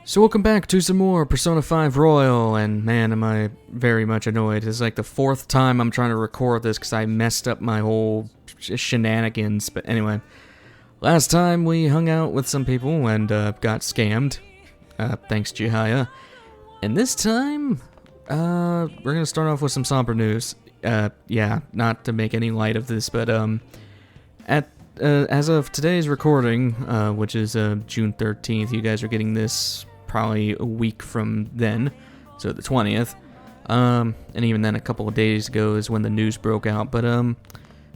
So welcome back to some more Persona 5 Royal, and man am I very much annoyed. It's like the fourth time I'm trying to record this because I messed up my whole shenanigans. But anyway, last time we hung out with some people and got scammed. Thanks Chihaya. And this time, we're going to start off with some somber news. Yeah, not to make any light of this, but as of today's recording, which is June 13th, you guys are getting this probably a week from then, so the 20th, and even then a couple of days ago is when the news broke out, but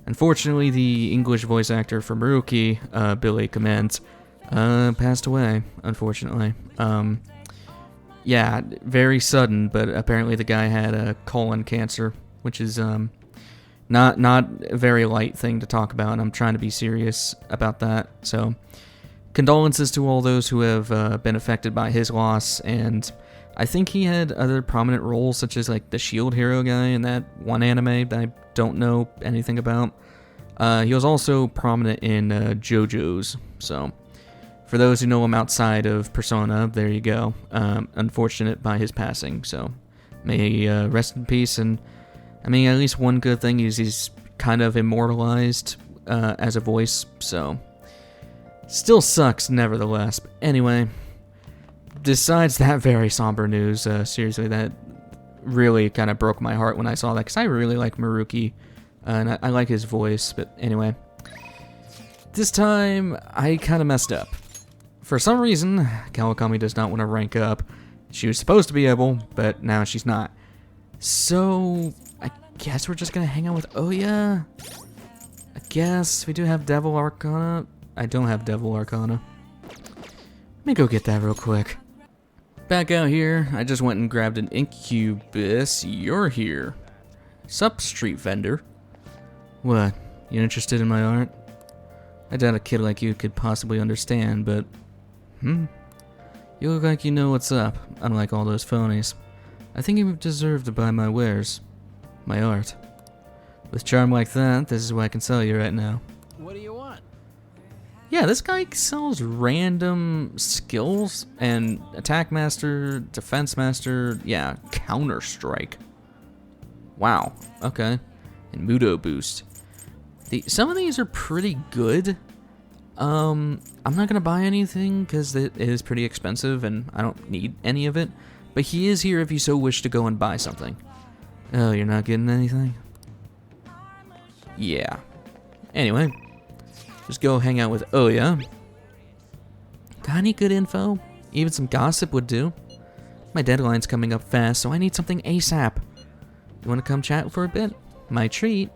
unfortunately the English voice actor for Maruki, Billy Commence, passed away, unfortunately. Yeah, very sudden, but apparently the guy had colon cancer, which is not a very light thing to talk about, and I'm trying to be serious about that, so condolences to all those who have been affected by his loss. And I think he had other prominent roles, such as like the Shield Hero guy in that one anime that I don't know anything about. He was also prominent in JoJo's, so for those who know him outside of Persona, there you go. Unfortunate by his passing, so may he rest in peace. And I mean, at least one good thing is he's kind of immortalized as a voice, so still sucks nevertheless. But anyway, besides that very somber news, seriously, that really kind of broke my heart when I saw that, because I really like Maruki, and I like his voice. But anyway, this time I kind of messed up. For some reason, Kawakami does not want to rank up. She was supposed to be able, but now she's not. So I guess we're just gonna hang out with Oya. I guess we do have Devil Arcana. I don't have Devil Arcana. Let me go get that real quick. Back out here, I just went and grabbed an Incubus. You're here. Sup, street vendor? What, you interested in my art? I doubt a kid like you could possibly understand, but... You look like you know what's up, unlike all those phonies. I think you deserve to buy my wares. My art. With charm like that, this is what I can sell you right now. What do you want? Yeah, this guy sells random skills and attack master, defense master, yeah, counter strike. Wow, okay. And Mudo boost. Some of these are pretty good. I'm not gonna buy anything because it is pretty expensive and I don't need any of it. But he is here if you so wish to go and buy something. Oh, you're not getting anything? Yeah. Anyway. Just go hang out with Oya. Got any good info? Even some gossip would do. My deadline's coming up fast, so I need something ASAP. You want to come chat for a bit? My treat.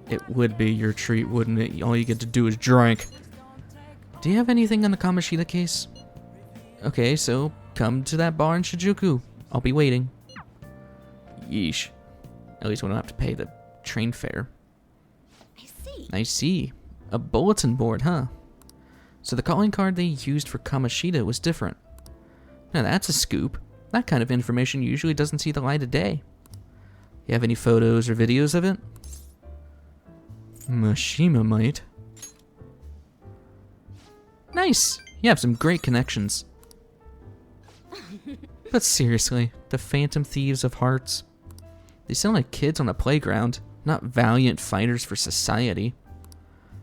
It would be your treat, wouldn't it? All you get to do is drink. Do you have anything on the Kamoshida case? Okay, so come to that bar in Shinjuku. I'll be waiting. Yeesh. At least we don't have to pay the train fare. I see. A bulletin board, huh? So the calling card they used for Kamoshida was different. Now that's a scoop. That kind of information usually doesn't see the light of day. You have any photos or videos of it? Mashima might. Nice! You have some great connections. But seriously, the Phantom Thieves of Hearts. They sound like kids on a playground, not valiant fighters for society.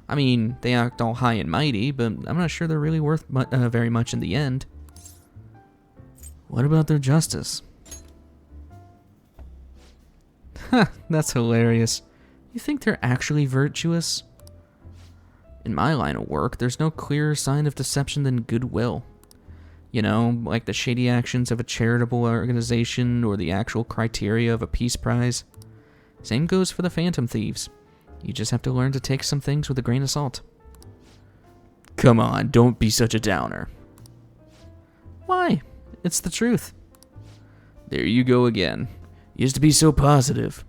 I mean, they act all high and mighty, but I'm not sure they're really worth very much in the end. What about their justice? Ha, that's hilarious. You think they're actually virtuous? In my line of work, there's no clearer sign of deception than goodwill. You know, like the shady actions of a charitable organization or the actual criteria of a peace prize. Same goes for the Phantom Thieves. You just have to learn to take some things with a grain of salt. Come on, don't be such a downer. Why? It's the truth. There you go again. Used to be so positive.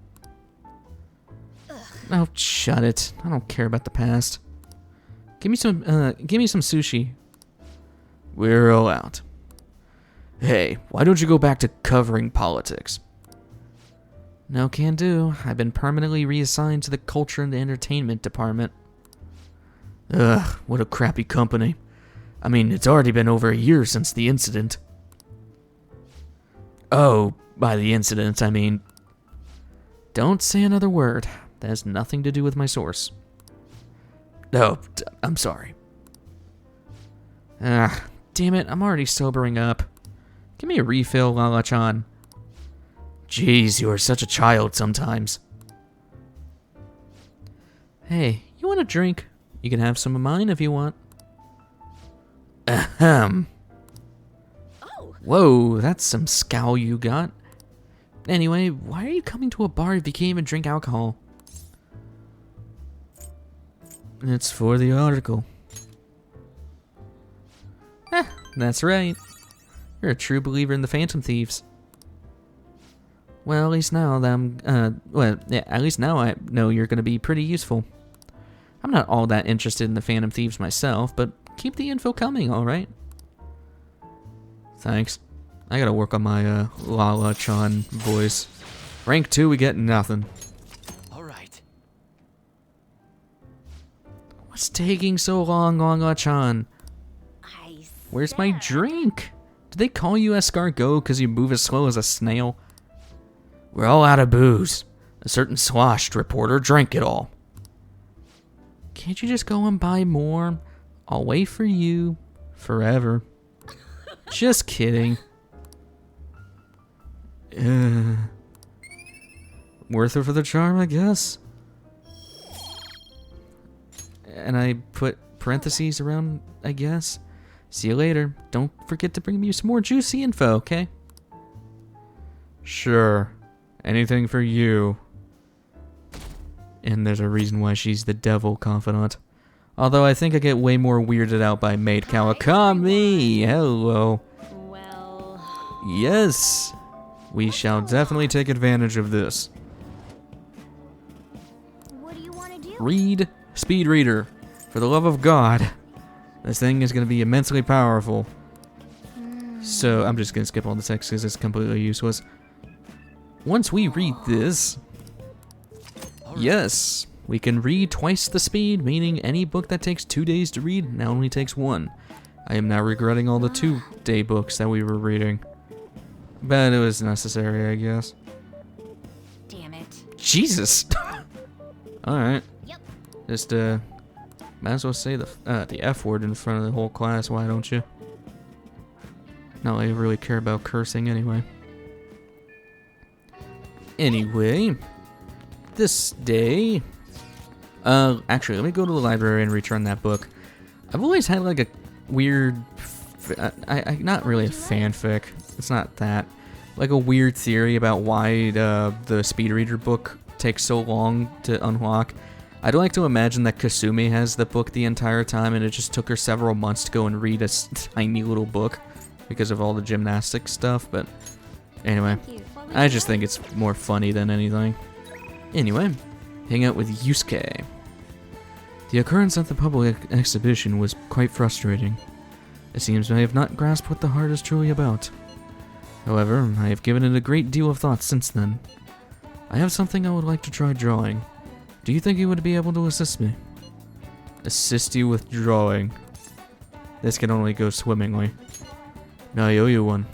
Oh, shut it. I don't care about the past. Give me some sushi. We're all out. Hey, why don't you go back to covering politics? No can do. I've been permanently reassigned to the culture and entertainment department. Ugh, what a crappy company. I mean, it's already been over a year since the incident. Oh, by the incident, I mean... Don't say another word. That has nothing to do with my source. Oh, I'm sorry. Ah, damn it, I'm already sobering up. Give me a refill, Lala-chan. Jeez, you are such a child sometimes. Hey, you want a drink? You can have some of mine if you want. Ahem. Oh. Whoa, that's some scowl you got. Anyway, why are you coming to a bar if you can't even drink alcohol? It's for the article. That's right. You're a true believer in the Phantom Thieves. Well, at least now that at least now I know you're gonna be pretty useful. I'm not all that interested in the Phantom Thieves myself, but keep the info coming, alright? Thanks. I gotta work on my, Lala-chan voice. Rank 2, we get nothing. Alright. What's taking so long, Lala-chan? I Where's my drink? Did they call you escargot because you move as slow as a snail? We're all out of booze. A certain sloshed reporter drank it all. Can't you just go and buy more? I'll wait for you. Forever. Just kidding. Worth it for the charm, I guess. And I put parentheses around, I guess. See you later. Don't forget to bring me some more juicy info, okay? Sure. Anything for you. And there's a reason why she's the devil confidant. Although I think I get way more weirded out by Maid Kawakami. Hello. Well... Yes. We shall definitely take advantage of this. What do you want to do? Read Speed Reader. For the love of God. This thing is going to be immensely powerful. So I'm just going to skip all the text because it's completely useless. Once we read this, yes, we can read twice the speed, meaning any book that takes 2 days to read now only takes 1. I am now regretting all the 2-day books that we were reading. But it was necessary, I guess. Damn it. Jesus! Alright. Yep. Just, might as well say the F word in front of the whole class, why don't you? Not like I really care about cursing anyway. Anyway, this day... actually, let me go to the library and return that book. I've always had like a weird... not really a fanfic. It's not that. Like a weird theory about why the Speed Reader book takes so long to unlock. I'd like to imagine that Kasumi has the book the entire time and it just took her several months to go and read a tiny little book because of all the gymnastics stuff, but anyway. I just think it's more funny than anything. Anyway, hang out with Yusuke. The occurrence at the public exhibition was quite frustrating. It seems I have not grasped what the heart is truly about. However, I have given it a great deal of thought since then. I have something I would like to try drawing. Do you think you would be able to assist me? Assist you with drawing. This can only go swimmingly. I owe you one.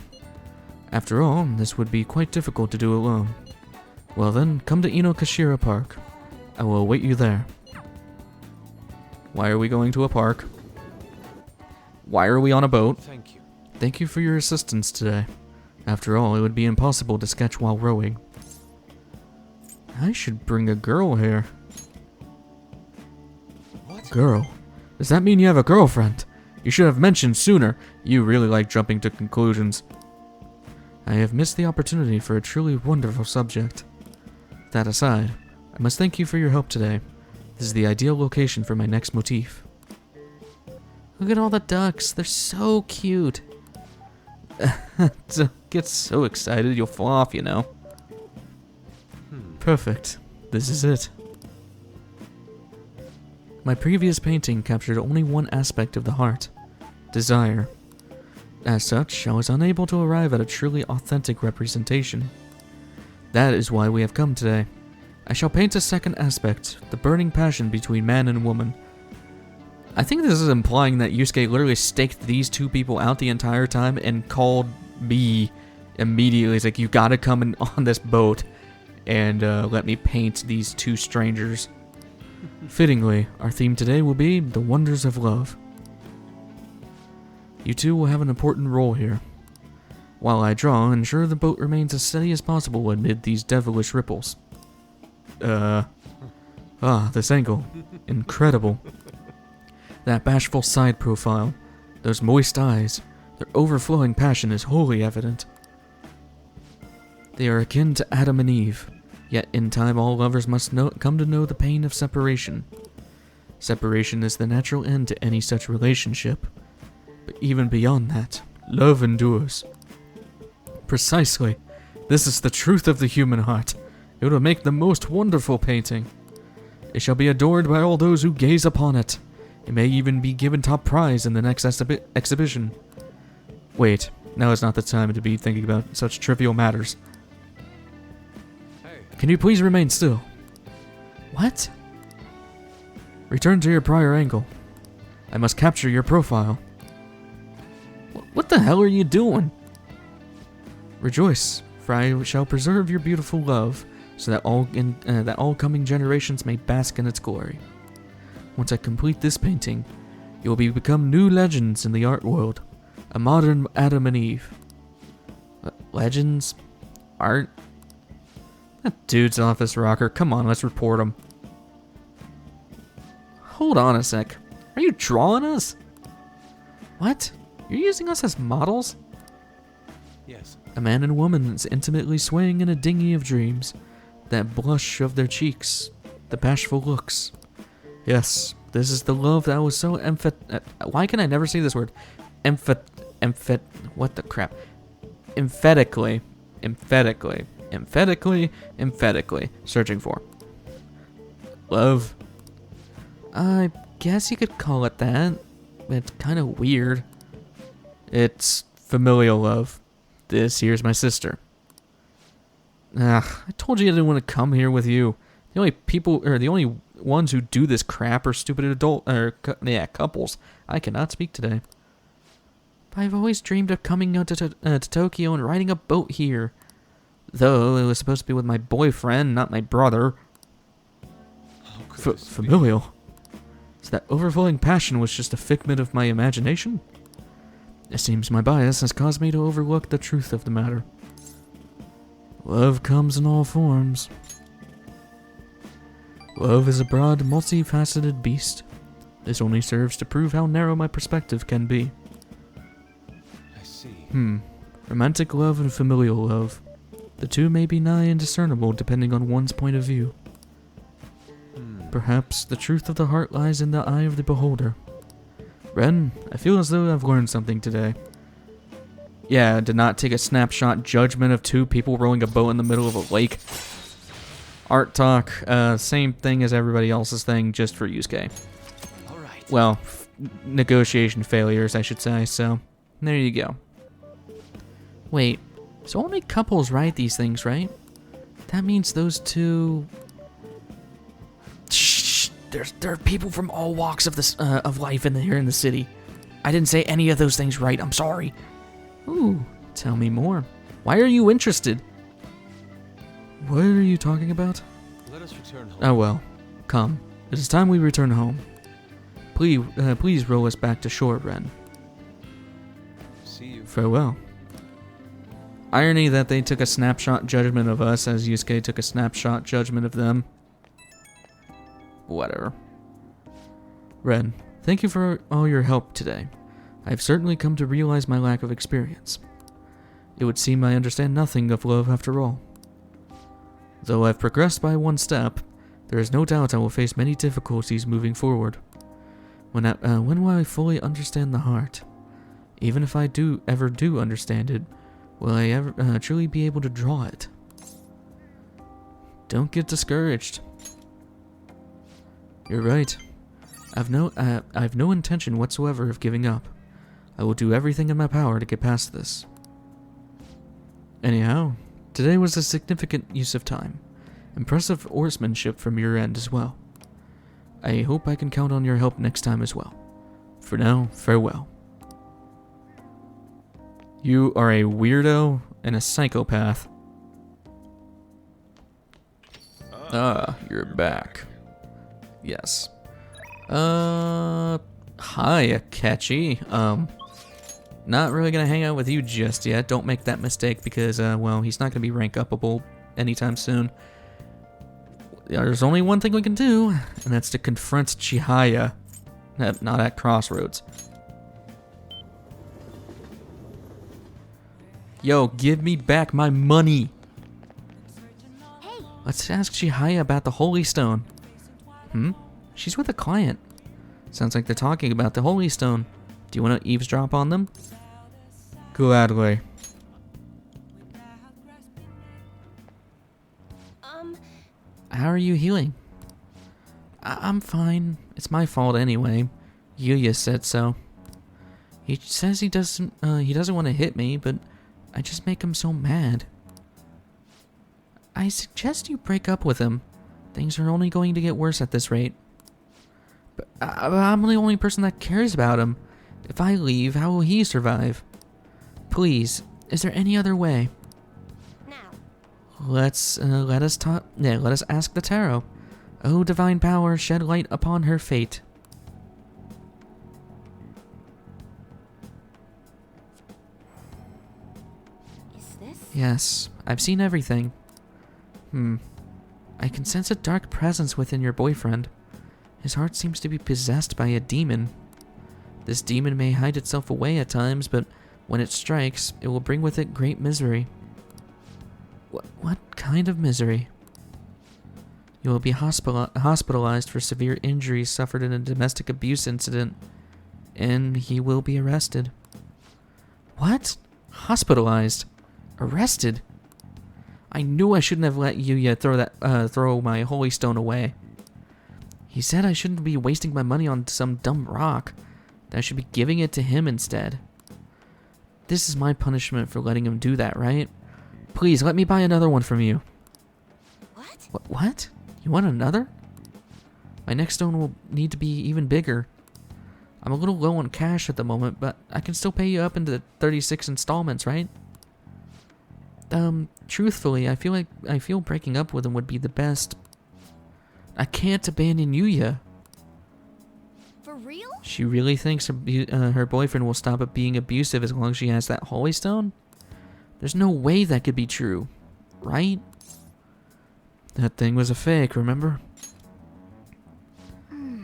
After all, this would be quite difficult to do alone. Well then, come to Inokashira Park. I will await you there. Why are we going to a park? Why are we on a boat? Thank you. Thank you for your assistance today. After all, it would be impossible to sketch while rowing. I should bring a girl here. What? Girl? Does that mean you have a girlfriend? You should have mentioned sooner. You really like jumping to conclusions. I have missed the opportunity for a truly wonderful subject. That aside, I must thank you for your help today. This is the ideal location for my next motif. Look at all the ducks. They're so cute. Don't get so excited you'll fall off, you know. Perfect. This is it. My previous painting captured only one aspect of the heart. Desire. As such, I was unable to arrive at a truly authentic representation. That is why we have come today. I shall paint a second aspect, the burning passion between man and woman. I think this is implying that Yusuke literally staked these two people out the entire time and called me immediately. He's like, you gotta come in on this boat and let me paint these two strangers. Fittingly, our theme today will be the wonders of love. You two will have an important role here. While I draw, ensure the boat remains as steady as possible amid these devilish ripples. This angle. Incredible. That bashful side profile, those moist eyes, their overflowing passion is wholly evident. They are akin to Adam and Eve, yet in time all lovers must come to know the pain of separation. Separation is the natural end to any such relationship, but even beyond that, love endures. Precisely. This is the truth of the human heart. It will make the most wonderful painting. It shall be adored by all those who gaze upon it. It may even be given top prize in the next exhibition. Wait, now is not the time to be thinking about such trivial matters. Hey. Can you please remain still? What? Return to your prior angle. I must capture your profile. What the hell are you doing? Rejoice, for I shall preserve your beautiful love, so that all coming generations may bask in its glory. Once I complete this painting, you will become new legends in the art world, a modern Adam and Eve. Legends? Art? That dude's office rocker. Come on, let's report him. Hold on a sec. Are you drawing us? What? You're using us as models? Yes. A man and woman is intimately swaying in a dinghy of dreams. That blush of their cheeks, the bashful looks. Yes, this is the love that was so why can I never say this word? What the crap? Emphatically searching for. Love. I guess you could call it that. It's kind of weird. It's familial love. This here's my sister. I told you I didn't want to come here with you. The only ones who do this crap are stupid couples. I cannot speak today. But I've always dreamed of coming out to Tokyo and riding a boat here. Though it was supposed to be with my boyfriend, not my brother. Familial? So that overflowing passion was just a figment of my imagination? It seems my bias has caused me to overlook the truth of the matter. Love comes in all forms. Love is a broad, multifaceted beast. This only serves to prove how narrow my perspective can be. I see. Romantic love and familial love. The two may be nigh indiscernible depending on one's point of view. Perhaps the truth of the heart lies in the eye of the beholder. Ren, I feel as though I've learned something today. Yeah, did not take a snapshot judgment of two people rowing a boat in the middle of a lake. Art talk, same thing as everybody else's thing, just for Yusuke. All right. Well, negotiation failures, I should say, so there you go. Wait, so only couples write these things, right? That means those two... Shh, there are people from all walks of life here in the city. I didn't say any of those things right, I'm sorry. Ooh, tell me more. Why are you interested? What are you talking about? Let us return home. Oh well, come. It is time we return home. Please row us back to shore, Ren. See you. Farewell. Irony that they took a snapshot judgment of us as Yusuke took a snapshot judgment of them. Whatever. Ren, thank you for all your help today. I have certainly come to realize my lack of experience. It would seem I understand nothing of love after all. Though I've progressed by one step, there is no doubt I will face many difficulties moving forward. When will I fully understand the heart? Even if I ever do understand it, will I ever truly be able to draw it? Don't get discouraged. You're right. I've no intention whatsoever of giving up. I will do everything in my power to get past this. Anyhow, today was a significant use of time. Impressive oarsmanship from your end as well. I hope I can count on your help next time as well. For now, farewell. You are a weirdo and a psychopath. You're back. Yes. Hi, Akechi. Not really gonna hang out with you just yet. Don't make that mistake because, well, he's not gonna be rank upable anytime soon. There's only one thing we can do, and that's to confront Chihaya. Not at Crossroads. Yo, give me back my money! Hey, Let's ask Chihaya about the Holy Stone. She's with a client. Sounds like they're talking about the Holy Stone. Do you want to eavesdrop on them? Gladly. How are you healing? I'm fine. It's my fault anyway. Yuya said so. He says he doesn't want to hit me, but I just make him so mad. I suggest you break up with him. Things are only going to get worse at this rate. But I'm the only person that cares about him. If I leave, how will he survive? Please, is there any other way? now. Let us ask the tarot. Oh, divine power, shed light upon her fate. Is this? Yes, I've seen everything. I can sense a dark presence within your boyfriend. His heart seems to be possessed by a demon. This demon may hide itself away at times, but when it strikes, it will bring with it great misery. What kind of misery? You will be hospitalized for severe injuries suffered in a domestic abuse incident, and he will be arrested. What? Hospitalized? Arrested? I knew I shouldn't have let Yuya throw my holy stone away. He said I shouldn't be wasting my money on some dumb rock, that I should be giving it to him instead. This is my punishment for letting him do that, right? Please, let me buy another one from you. What? What? You want another? My next stone will need to be even bigger. I'm a little low on cash at the moment, but I can still pay you up into 36 installments, right? Truthfully, I feel breaking up with him would be the best. I can't abandon Yuya. For real? She really thinks her boyfriend will stop at being abusive as long as she has that holy stone? There's no way that could be true, right? That thing was a fake, remember?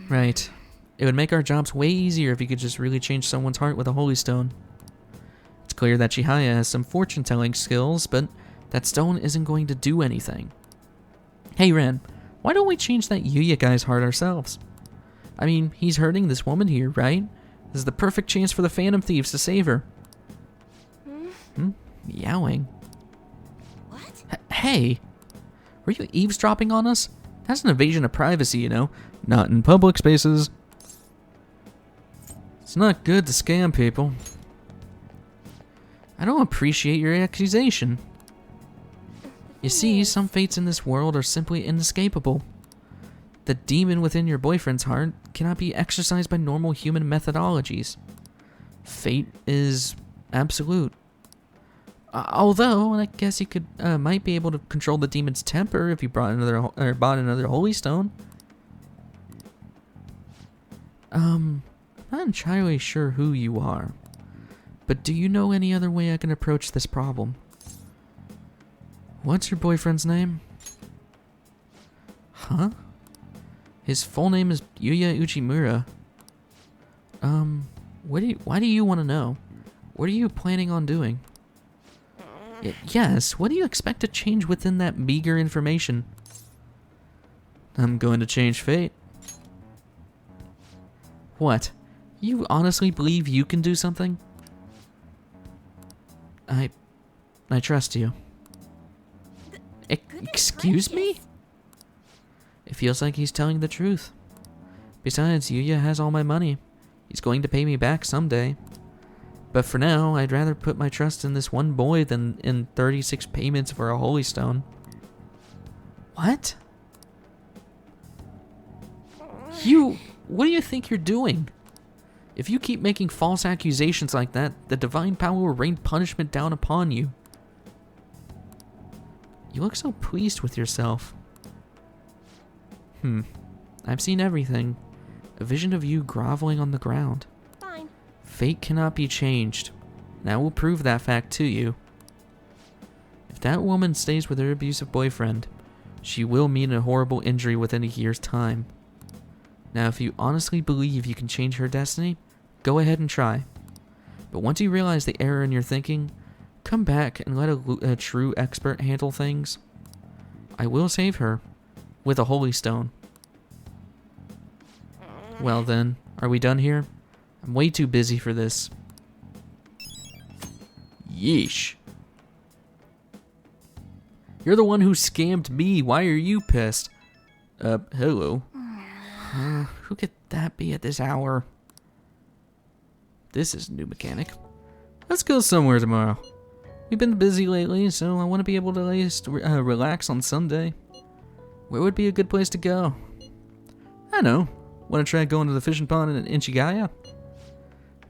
Right. It would make our jobs way easier if you could just really change someone's heart with a holy stone. It's clear that Chihaya has some fortune-telling skills, but that stone isn't going to do anything. Hey, Ren, why don't we change that Yuya guy's heart ourselves? I mean, he's hurting this woman here, right? This is the perfect chance for the Phantom Thieves to save her. Meowing. What? Hey! Were you eavesdropping on us? That's an invasion of privacy, you know. Not in public spaces. It's not good to scam people. I don't appreciate your accusation. You see, some fates in this world are simply inescapable. The demon within your boyfriend's heart cannot be exercised by normal human methodologies. Fate is absolute. Although, I guess you could might be able to control the demon's temper if you bought another holy stone. I'm not entirely sure who you are, but do you know any other way I can approach this problem? What's your boyfriend's name? Huh? His full name is Yuya Uchimura. Why do you want to know? What are you planning on doing? Yes, what do you expect to change within that meager information? I'm going to change fate. What? You honestly believe you can do something? I trust you. Excuse me? It feels like he's telling the truth. Besides, Yuya has all my money. He's going to pay me back someday. But for now, I'd rather put my trust in this one boy than in 36 payments for a holy stone. What? What do you think you're doing? If you keep making false accusations like that, the divine power will rain punishment down upon you. You look so pleased with yourself. I've seen everything. A vision of you groveling on the ground. Fine. Fate cannot be changed, and I will prove that fact to you. If that woman stays with her abusive boyfriend, she will meet a horrible injury within a year's time. Now, if you honestly believe you can change her destiny, go ahead and try. But once you realize the error in your thinking, come back and let a true expert handle things. I will save her with a holy stone. Well then, are we done here? I'm way too busy for this. Yeesh. You're the one who scammed me. Why are you pissed? Hello. Who could that be at this hour? This is a new mechanic. Let's go somewhere tomorrow. We've been busy lately, so I want to be able to at least relax on Sunday. Where would be a good place to go? I know. Want to try going to the fishing pond in Chihaya?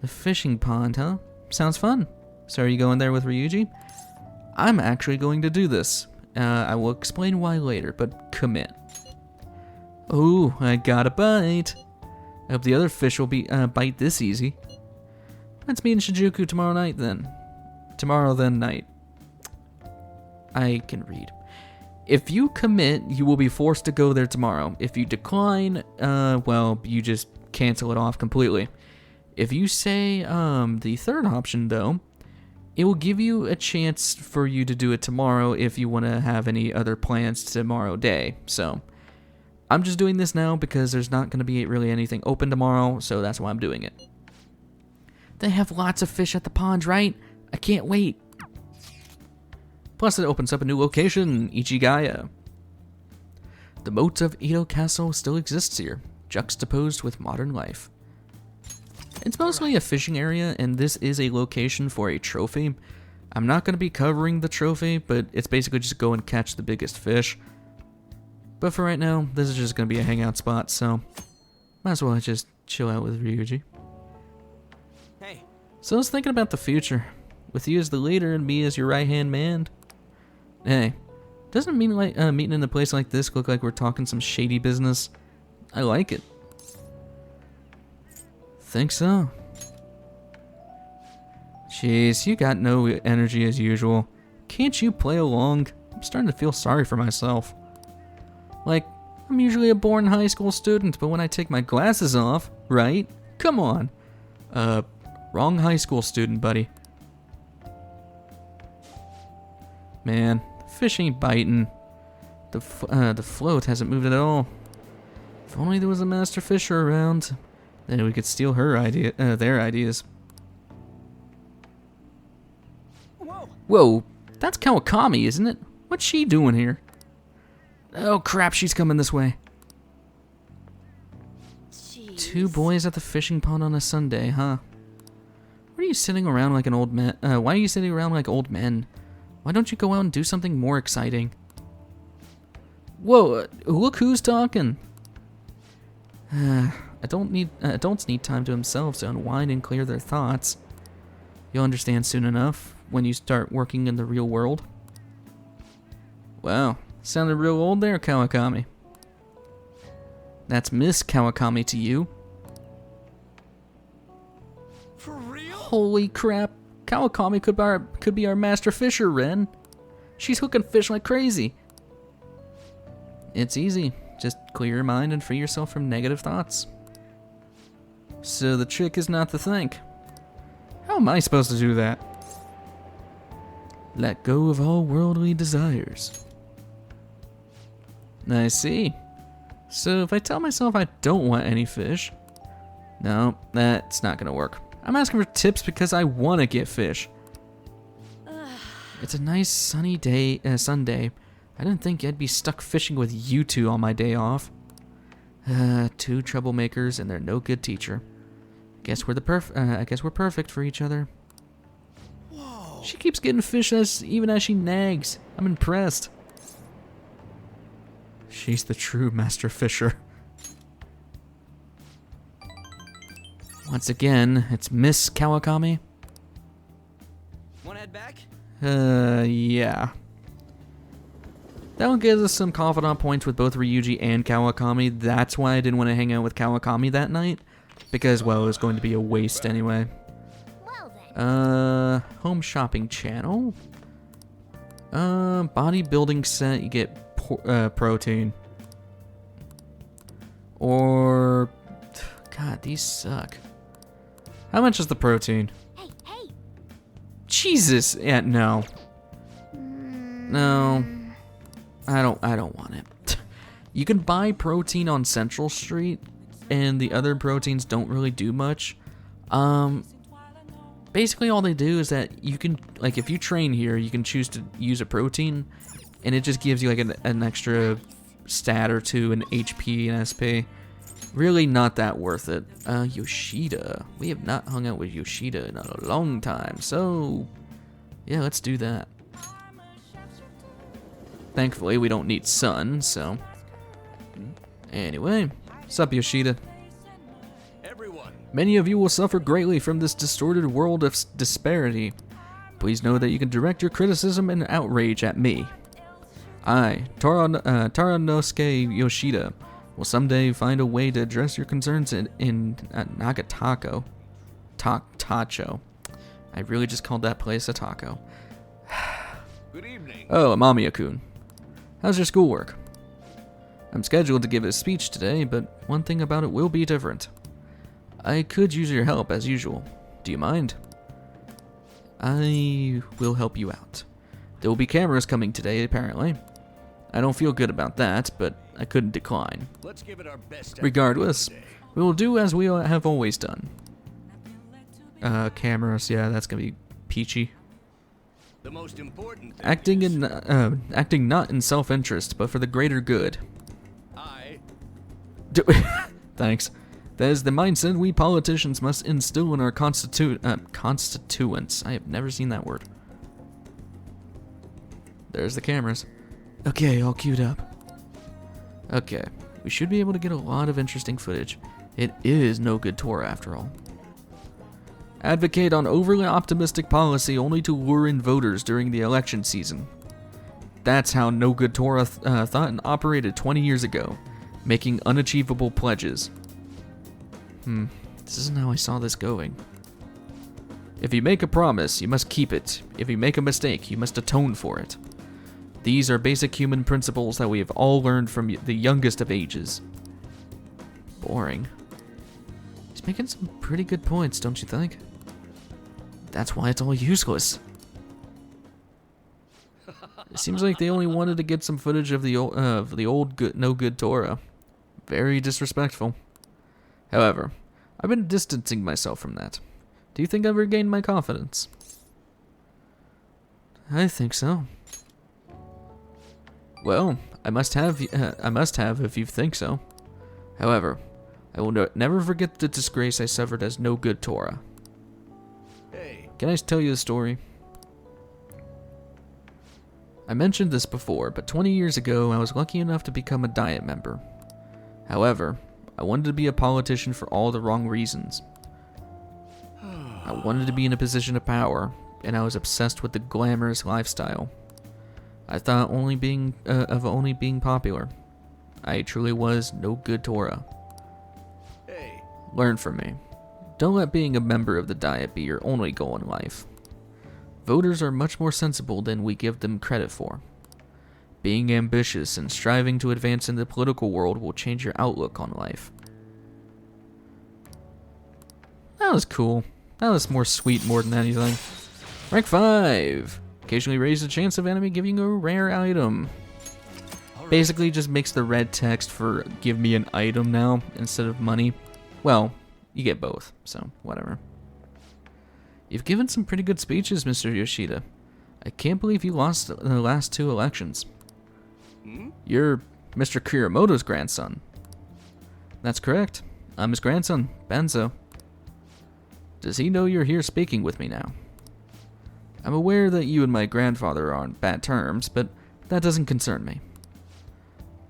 The fishing pond, huh? Sounds fun. So are you going there with Ryuji? I'm actually going to do this. I will explain why later, but commit. Ooh, I got a bite. I hope the other fish will be bite this easy. Let's meet in Shinjuku tomorrow night then. Tomorrow then night. I can read. If you commit, you will be forced to go there tomorrow. If you decline, well, you just cancel it off completely. If you say the third option, though, it will give you a chance for you to do it tomorrow if you want to have any other plans tomorrow day. So, I'm just doing this now because there's not going to be really anything open tomorrow, so that's why I'm doing it. They have lots of fish at the pond, right? I can't wait. Plus, it opens up a new location, Ichigaya. The moat of Edo Castle still exists here, juxtaposed with modern life. It's mostly a fishing area, and this is a location for a trophy. I'm not going to be covering the trophy, but it's basically just go and catch the biggest fish. But for right now, this is just going to be a hangout spot, so might as well just chill out with Ryuji. Hey. So I was thinking about the future, with you as the leader and me as your right-hand man. Hey, doesn't mean like meeting in a place like this look like we're talking some shady business? I like it. Think so? Jeez, you got no energy as usual. Can't you play along? I'm starting to feel sorry for myself. Like, I'm usually a born high school student, but when I take my glasses off, right? Come on. Wrong high school student, buddy. Man, fish ain't biting. The float hasn't moved at all. If only there was a master fisher around, then we could steal their ideas. Whoa, that's Kawakami, isn't it? What's she doing here? Oh crap, she's coming this way. Jeez. 2 boys at the fishing pond on a Sunday, huh? Why are you sitting around like an old man? Why are you sitting around like old men? Why don't you go out and do something more exciting? Whoa, look who's talking. Adults need time to themselves to unwind and clear their thoughts. You'll understand soon enough when you start working in the real world. Wow, sounded real old there, Kawakami. That's Miss Kawakami to you. For real? Holy crap, Kawakami could be our master fisher, Ren. She's hooking fish like crazy. It's easy. Just clear your mind and free yourself from negative thoughts. So the trick is not to think. How am I supposed to do that? Let go of all worldly desires. I see. So if I tell myself I don't want any fish, no, that's not gonna work. I'm asking for tips because I want to get fish. It's a nice sunny day, Sunday. I didn't think I'd be stuck fishing with you two on my day off. 2 troublemakers and they're no good teacher. I guess we're perfect for each other. Whoa. She keeps getting fish even as she nags. I'm impressed. She's the true master fisher. Once again, it's Miss Kawakami. Wanna head back? Yeah. That'll give us some confidant points with both Ryuji and Kawakami. That's why I didn't want to hang out with Kawakami that night. Because, well, it was going to be a waste anyway. Well then. Home shopping channel. Bodybuilding set, you get protein. Or, God, these suck. How much is the protein? Hey, hey. Jesus, yeah, no. No. I don't want it. You can buy protein on Central Street, and the other proteins don't really do much. Basically all they do is that you can, like, if you train here, you can choose to use a protein, and it just gives you like an extra stat or two in HP and SP. Really not that worth it. Yoshida. We have not hung out with Yoshida in a long time, so yeah, let's do that. Thankfully, we don't need sun, so anyway, sup Yoshida? Everyone. Many of you will suffer greatly from this distorted world of disparity. Please know that you can direct your criticism and outrage at me. I, Taranosuke Yoshida, will someday find a way to address your concerns in Nagatako. Tacho. I really just called that place a taco. Good evening. Oh, Amamiya-kun. How's your schoolwork? I'm scheduled to give a speech today, but one thing about it will be different. I could use your help, as usual. Do you mind? I will help you out. There will be cameras coming today, apparently. I don't feel good about that, but I couldn't decline. Let's give it our best. Regardless, we will do as we have always done. Cameras, yeah, that's gonna be peachy. The most important thing Acting not in self-interest, but for the greater good. Thanks. That is the mindset we politicians must instill in our constituents. I have never seen that word. There's the cameras. Okay, all queued up. Okay, we should be able to get a lot of interesting footage. It is no good tour after all. Advocate on overly optimistic policy only to lure in voters during the election season. That's how No Good Torah thought and operated 20 years ago, making unachievable pledges. This isn't how I saw this going. If you make a promise, you must keep it. If you make a mistake, you must atone for it. These are basic human principles that we have all learned from the youngest of ages. Boring. He's making some pretty good points, don't you think? That's why it's all useless. It seems like they only wanted to get some footage of the old No Good Torah. Very disrespectful. However, I've been distancing myself from that. Do you think I've regained my confidence? I think so. Well, I must have if you think so. However, I will never forget the disgrace I suffered as No Good Torah. Hey. Can I tell you a story? I mentioned this before, but 20 years ago, I was lucky enough to become a Diet member. However, I wanted to be a politician for all the wrong reasons. I wanted to be in a position of power, and I was obsessed with the glamorous lifestyle. I thought only being popular. I truly was No Good Torah. Hey. Learn from me. Don't let being a member of the Diet be your only goal in life. Voters are much more sensible than we give them credit for. Being ambitious and striving to advance in the political world will change your outlook on life. That was cool. That was more sweet more than anything. Rank 5. Occasionally raise the chance of enemy giving you a rare item. Basically just makes the red text for give me an item now instead of money. Well, you get both, so whatever. You've given some pretty good speeches, Mr. Yoshida. I can't believe you lost the last 2 elections. You're Mr. Kuramoto's grandson. That's correct. I'm his grandson, Benzo. Does he know you're here speaking with me now? I'm aware that you and my grandfather are on bad terms, but that doesn't concern me.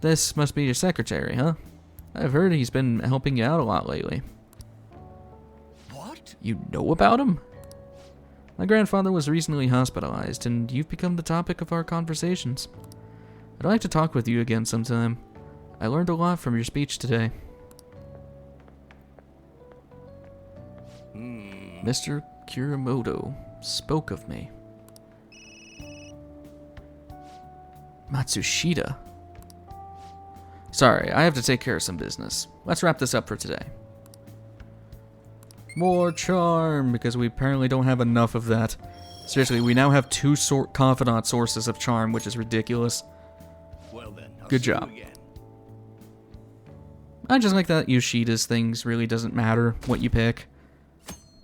This must be your secretary, huh? I've heard he's been helping you out a lot lately. You know about him? My grandfather was recently hospitalized, and you've become the topic of our conversations. I'd like to talk with you again sometime. I learned a lot from your speech today. Mr. Kuramoto spoke of me. Matsushita. Sorry, I have to take care of some business. Let's wrap this up for today. More charm, because we apparently don't have enough of that. Seriously, we now have 2 confidant sources of charm, which is ridiculous. Well then, I'll Good see you job. again. I just like that Yoshida's things really doesn't matter what you pick.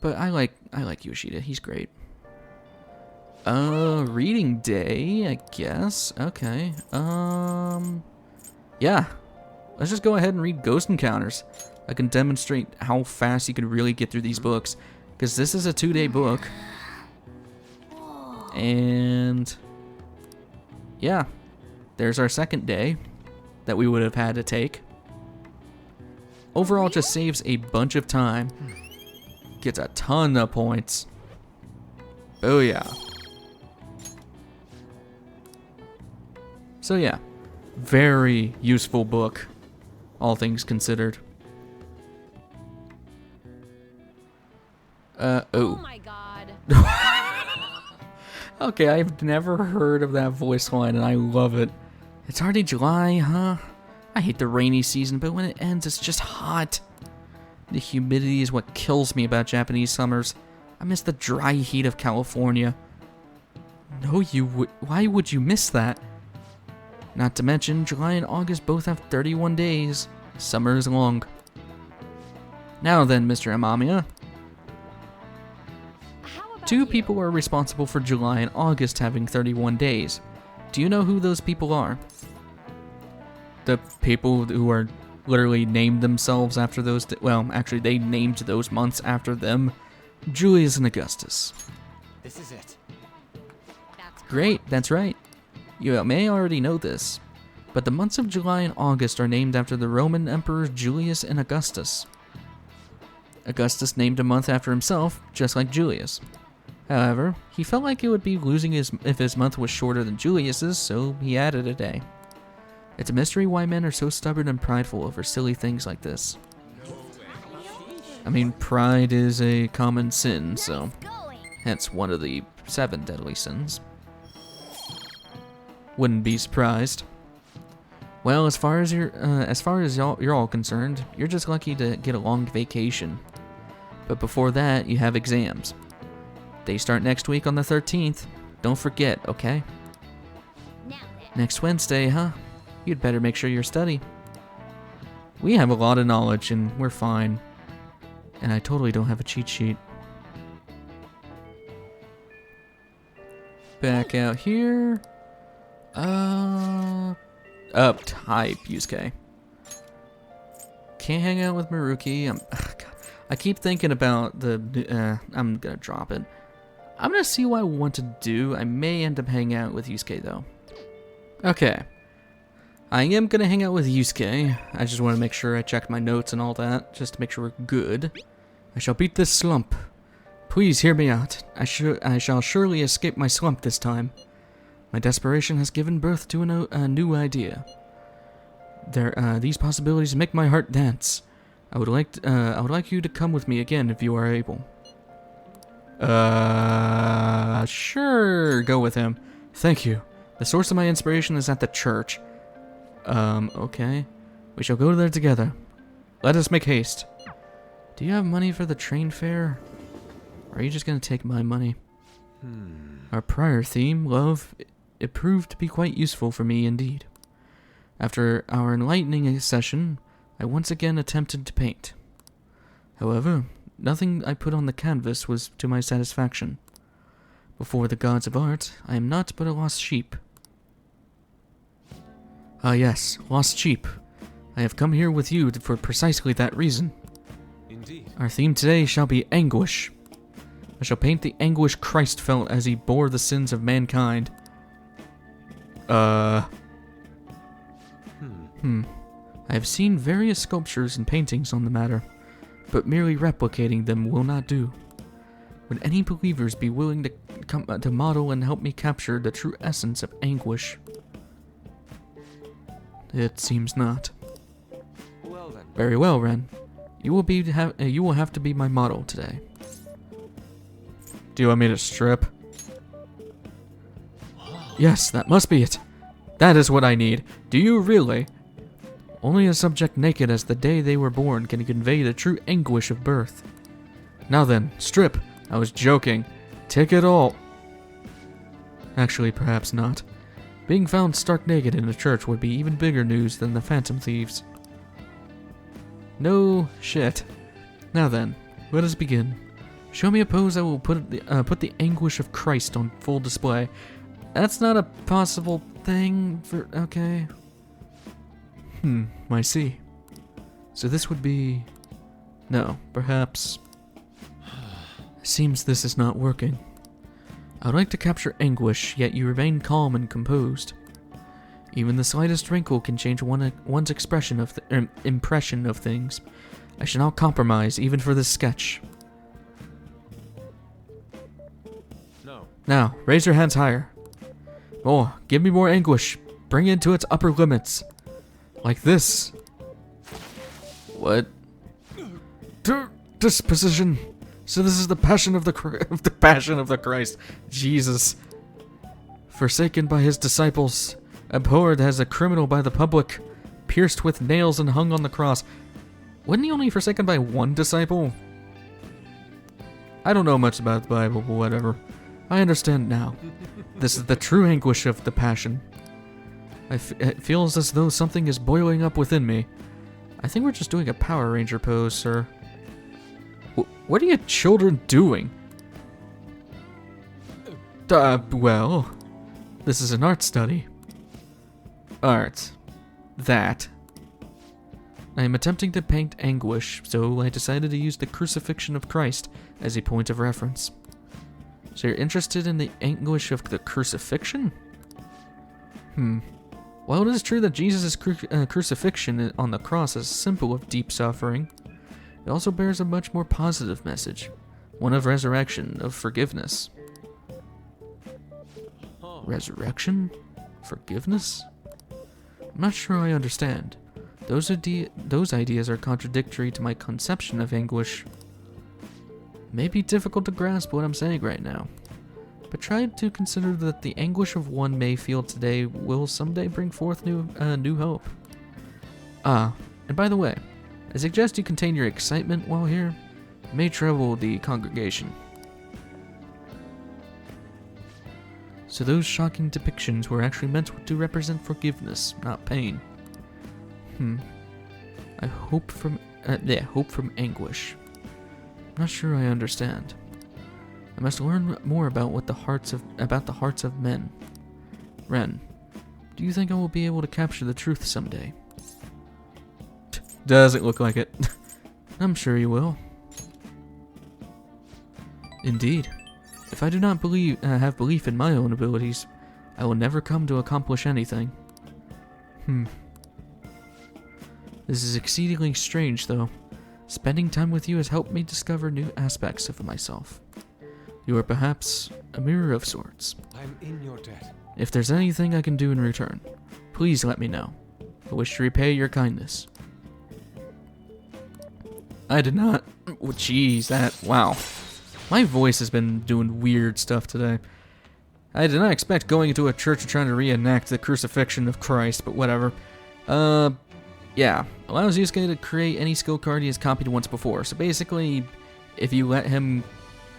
But I like Yoshida. He's great. Reading day, I guess. Okay. Yeah. Let's just go ahead and read Ghost Encounters. I can demonstrate how fast you can really get through these books, because this is a 2-day book. And yeah, there's our second day that we would have had to take. Overall, just saves a bunch of time. Gets a ton of points. Oh yeah. So yeah, very useful book, all things considered. Oh my god. Okay, I've never heard of that voice line, and I love it. It's already July, huh? I hate the rainy season, but when it ends, it's just hot. The humidity is what kills me about Japanese summers. I miss the dry heat of California. No, you would. Why would you miss that? Not to mention, July and August both have 31 days. Summer is long. Now then, Mr. Amamiya. How about 2 you? people are responsible for July and August having 31 days. Do you know who those people are? The people who are literally named themselves after those... well, actually, they named those months after them. Julius and Augustus. This is it. That's Great, that's right. You may already know this, but the months of July and August are named after the Roman emperors Julius and Augustus. Augustus named a month after himself, just like Julius. However, he felt like it would be losing if his month was shorter than Julius's, so he added a day. It's a mystery why men are so stubborn and prideful over silly things like this. I mean, pride is a common sin, so going. hence one of the 7 deadly sins. Wouldn't be surprised. Well, as far as you're all concerned, you're just lucky to get a long vacation. But before that, you have exams. They start next week on the 13th. Don't forget, okay? Now then. Next Wednesday, huh? You'd better make sure you study. We have a lot of knowledge, and we're fine. And I totally don't have a cheat sheet. Back out here. Type, Yusuke. Can't hang out with Maruki. God. I keep thinking about the... I'm gonna drop it. I'm gonna see what I want to do. I may end up hanging out with Yusuke, though. Okay. I am gonna hang out with Yusuke. I just want to make sure I checked my notes and all that, just to make sure we're good. I shall beat this slump. Please hear me out. I shall surely escape my slump this time. My desperation has given birth to a new idea. These possibilities make my heart dance. I would like you to come with me again if you are able. Sure, go with him. Thank you. The source of my inspiration is at the church. Okay. We shall go there together. Let us make haste. Do you have money for the train fare? Or are you just gonna take my money? Our prior theme, love, it proved to be quite useful for me indeed. After our enlightening session, I once again attempted to paint. However, nothing I put on the canvas was to my satisfaction. Before the gods of art, I am not but a lost sheep. Ah yes, lost sheep. I have come here with you for precisely that reason. Indeed. Our theme today shall be anguish. I shall paint the anguish Christ felt as he bore the sins of mankind. I have seen various sculptures and paintings on the matter, but merely replicating them will not do. Would any believers be willing to come to model and help me capture the true essence of anguish? It seems not. Well then. Very well, Ren. You will have to be my model today. Do you want me to strip? Yes, that must be it. That is what I need. Do you really? Only a subject naked as the day they were born can convey the true anguish of birth. Now then, strip. I was joking. Take it all. Actually, perhaps not. Being found stark naked in a church would be even bigger news than the Phantom Thieves. No shit. Now then, let us begin. Show me a pose that will put the anguish of Christ on full display. That's not a possible thing for... okay. I see. So this would be... no, perhaps... Seems this is not working. I would like to capture anguish, yet you remain calm and composed. Even the slightest wrinkle can change one's impression of things. I shall not compromise, even for this sketch. No. Now, raise your hands higher. Oh, give me more anguish. Bring it to its upper limits. Like this. What? This position. So this is the passion of the passion of the Christ. Jesus. Forsaken by his disciples, abhorred as a criminal by the public, pierced with nails and hung on the cross. Wasn't he only forsaken by one disciple? I don't know much about the Bible, but whatever. I understand now. This is the true anguish of the passion. It feels as though something is boiling up within me. I think we're just doing a Power Ranger pose, sir. What are you children doing? Well, this is an art study. Art. That. I am attempting to paint anguish, so I decided to use the crucifixion of Christ as a point of reference. So you're interested in the anguish of the crucifixion? While it is true that Jesus' crucifixion on the cross is a symbol of deep suffering, it also bears a much more positive message, one of resurrection, of forgiveness. Resurrection? Forgiveness? I'm not sure I understand. Those ideas are contradictory to my conception of anguish. It may be difficult to grasp what I'm saying right now, but try to consider that the anguish of one may feel today will someday bring forth new hope. Ah, and by the way, I suggest you contain your excitement while here. It may trouble the congregation. So those shocking depictions were actually meant to represent forgiveness, not pain. I hope from anguish. I'm not sure I understand. I must learn more about the hearts of men. Ren, do you think I will be able to capture the truth someday? Doesn't look like it. I'm sure you will. Indeed. If I do not have belief in my own abilities, I will never come to accomplish anything. This is exceedingly strange, though. Spending time with you has helped me discover new aspects of myself. You are perhaps a mirror of sorts. I'm in your debt. If there's anything I can do in return, please let me know. I wish to repay your kindness. I did not... oh, jeez, wow. My voice has been doing weird stuff today. I did not expect going into a church and trying to reenact the crucifixion of Christ, but whatever. Yeah. Allows Yusuke to create any skill card he has copied once before. So basically, if you let him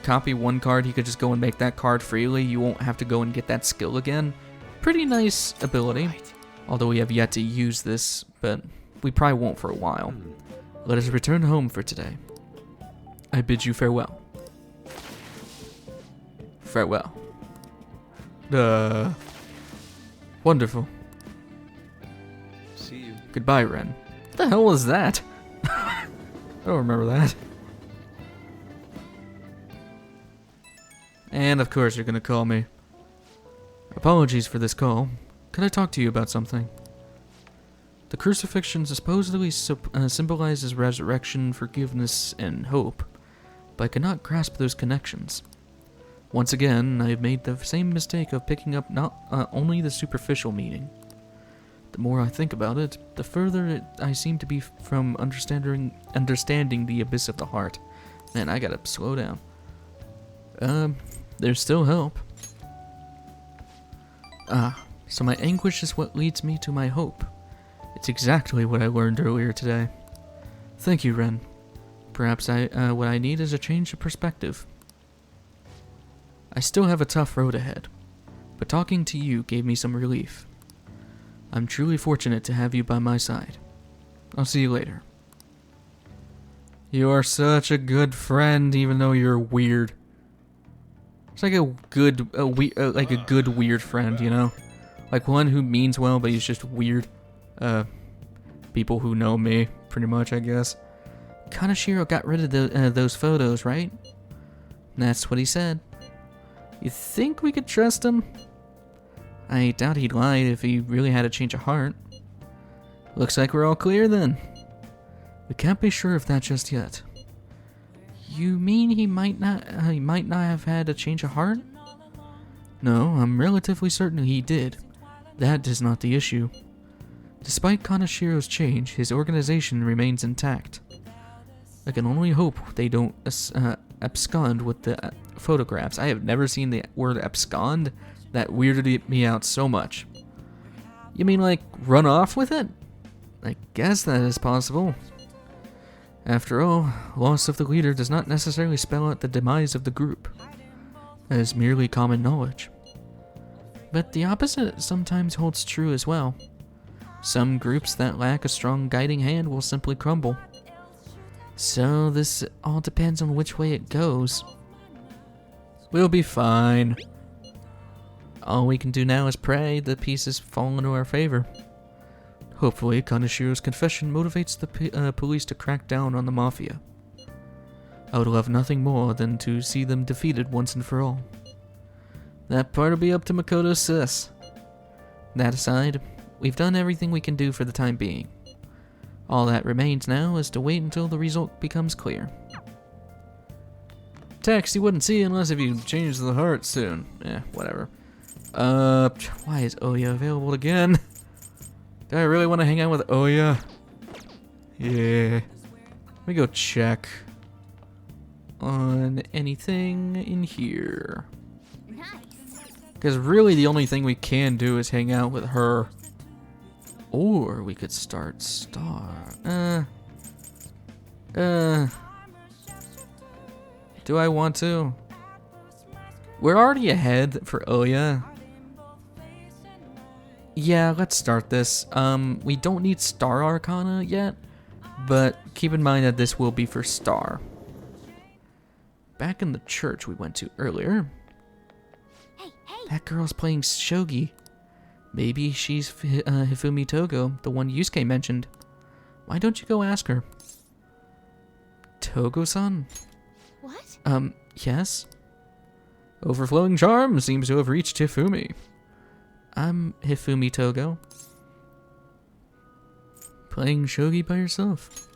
copy one card, he could just go and make that card freely. You won't have to go and get that skill again. Pretty nice ability. Although we have yet to use this, but we probably won't for a while. Let us return home for today. I bid you farewell. Farewell. Wonderful. See you. Goodbye, Ren. What the hell was that? I don't remember that. And of course you're gonna call me. Apologies for this call. Could I talk to you about something? The crucifixion supposedly symbolizes resurrection, forgiveness, and hope, but I cannot grasp those connections. Once again, I have made the same mistake of picking up not only the superficial meaning. The more I think about it, the further I seem to be from understanding the abyss of the heart. Man, I gotta slow down. There's still hope. So my anguish is what leads me to my hope. It's exactly what I learned earlier today. Thank you, Ren. Perhaps what I need is a change of perspective. I still have a tough road ahead, but talking to you gave me some relief. I'm truly fortunate to have you by my side. I'll see you later. You are such a good friend, even though you're weird. It's like a good weird friend, you know? Like one who means well, but he's just weird. People who know me, pretty much, I guess. Kaneshiro got rid of those photos, right? That's what he said. You think we could trust him? I doubt he'd lie if he really had a change of heart. Looks like we're all clear then. We can't be sure of that just yet. You mean he might not have had a change of heart? No, I'm relatively certain he did. That is not the issue. Despite Kaneshiro's change, his organization remains intact. I can only hope they don't abscond with the photographs. I have never seen the word abscond. That weirded me out so much. You mean like run off with it? I guess that is possible. After all, loss of the leader does not necessarily spell out the demise of the group. That is merely common knowledge. But the opposite sometimes holds true as well. Some groups that lack a strong guiding hand will simply crumble. So this all depends on which way it goes. We'll be fine. All we can do now is pray the pieces fall into our favor. Hopefully, Kaneshiro's confession motivates the police to crack down on the Mafia. I would love nothing more than to see them defeated once and for all. That part'll be up to Makoto sis. That aside, we've done everything we can do for the time being. All that remains now is to wait until the result becomes clear. Text you wouldn't see unless if you changed the heart soon. Whatever. Why is Oya available again? Do I really want to hang out with Oya? Yeah. Let me go check on anything in here. Because really the only thing we can do is hang out with her. Or we could start Star. Do I want to? We're already ahead for Oya. Yeah, let's start this. We don't need Star Arcana yet, but keep in mind that this will be for Star. Back in the church we went to earlier. Hey. That girl's playing shogi. Maybe she's Hifumi Togo, the one Yusuke mentioned. Why don't you go ask her? Togo-san? What? Yes? Overflowing charm seems to have reached Hifumi. I'm Hifumi Togo. Playing shogi by yourself.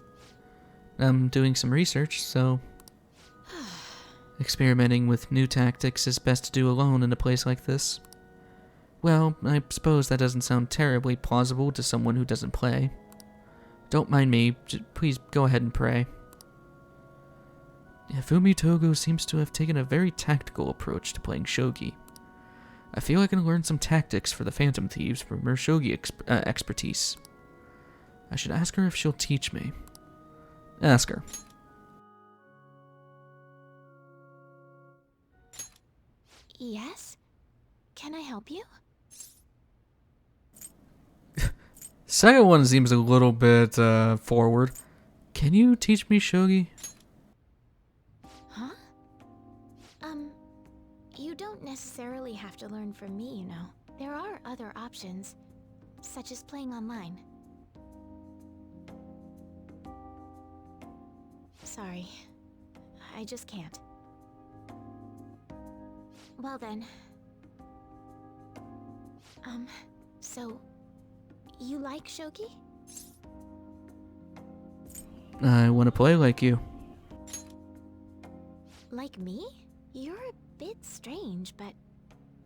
I'm doing some research, so... Experimenting with new tactics is best to do alone in a place like this. Well, I suppose that doesn't sound terribly plausible to someone who doesn't play. Don't mind me, please go ahead and pray. Hifumi Togo seems to have taken a very tactical approach to playing shogi. I feel I can learn some tactics for the Phantom Thieves from her shogi expertise. I should ask her if she'll teach me. Ask her. Yes? Can I help you? Second one seems a little bit forward. Can you teach me shogi? Huh? You don't necessarily have to learn from me, you know. There are other options, such as playing online. Sorry. I just can't. Well then. So... You like shogi? I want to play like you. Like me? You're a bit strange, but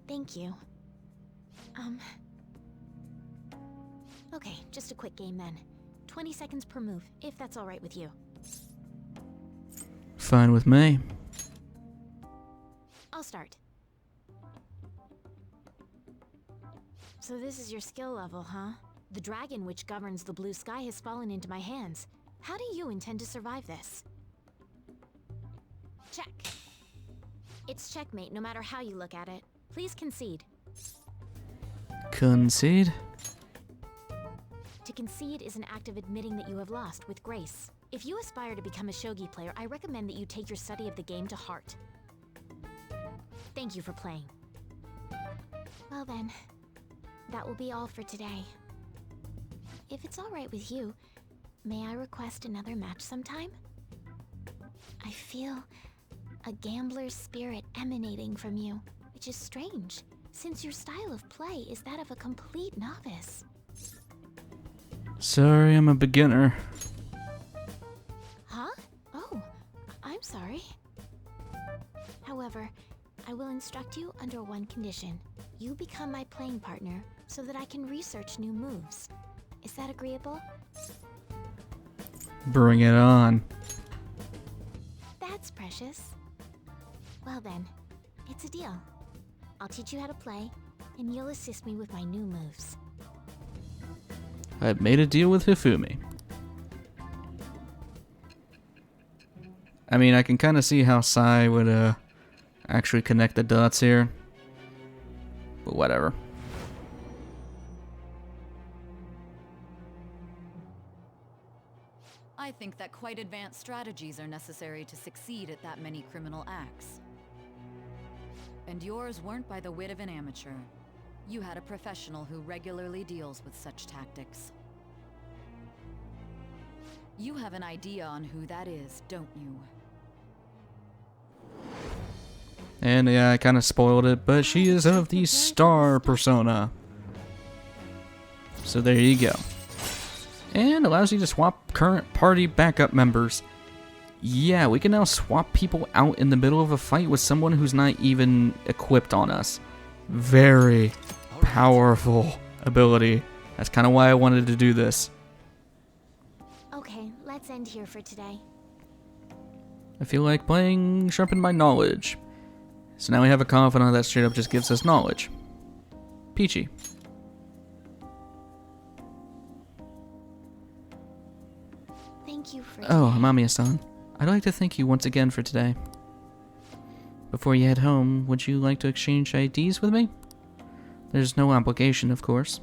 thank you. Okay, just a quick game then. 20 seconds per move, if that's alright with you. Fine with me. I'll start. So this is your skill level, huh? The dragon which governs the blue sky has fallen into my hands. How do you intend to survive this? Check. It's checkmate no matter how you look at it. Please concede. Concede? To concede is an act of admitting that you have lost with grace. If you aspire to become a shogi player, I recommend that you take your study of the game to heart. Thank you for playing. Well then, that will be all for today. If it's alright with you, may I request another match sometime? I feel a gambler's spirit emanating from you, which is strange, since your style of play is that of a complete novice. Sorry, I'm a beginner. Huh? Oh, I'm sorry. However, I will instruct you under one condition. You become my playing partner so that I can research new moves. Is that agreeable? Bring it on. That's precious. Well then, it's a deal. I'll teach you how to play, and you'll assist me with my new moves. I've made a deal with Hifumi. I mean, I can kind of see how Sai would actually connect the dots here. But whatever. I think that quite advanced strategies are necessary to succeed at that many criminal acts. And yours weren't by the wit of an amateur. You had a professional who regularly deals with such tactics. You have an idea on who that is, don't you? And yeah, I kind of spoiled it, but she is of the star persona. So there you go. And allows you to swap current party backup members. Yeah, we can now swap people out in the middle of a fight with someone who's not even equipped on us. Very powerful ability. That's kind of why I wanted to do this. Okay, let's end here for today. I feel like playing Sharpen My Knowledge. So now we have a confidant that straight up just gives us knowledge. Peachy. Thank you for Oh, today. Amamiya-san. I'd like to thank you once again for today. Before you head home, would you like to exchange IDs with me? There's no obligation, of course.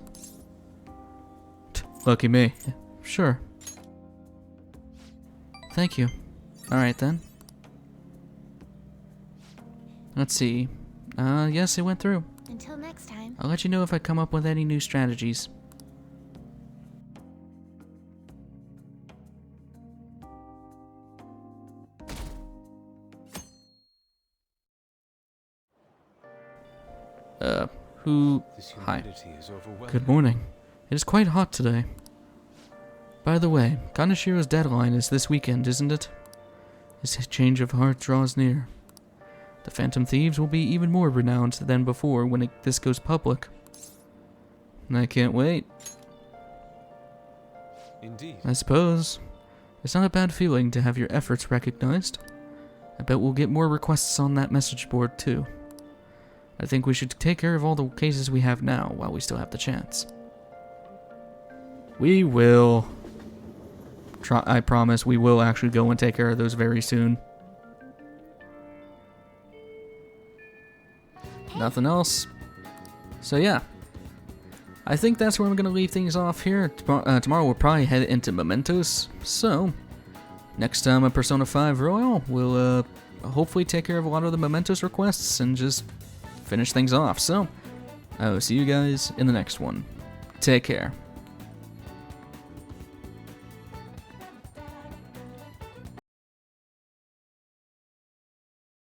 Lucky me. Sure. Thank you. Alright then. Let's see. Yes, it went through. Until next time. I'll let you know if I come up with any new strategies. This Hi. humidity is overwhelming. Good morning. It is quite hot today. By the way, Kanashiro's deadline is this weekend, isn't it? His change of heart draws near. The Phantom Thieves will be even more renowned than before when this goes public. I can't wait. Indeed. I suppose. It's not a bad feeling to have your efforts recognized. I bet we'll get more requests on that message board too. I think we should take care of all the cases we have now while we still have the chance. We will. I promise we will actually go and take care of those very soon. Nothing else. So yeah. I think that's where I'm going to leave things off here. Tomorrow we'll probably head into Mementos. So, next time on Persona 5 Royal, we'll hopefully take care of a lot of the Mementos requests and just finish things off. So, I will see you guys in the next one. Take care.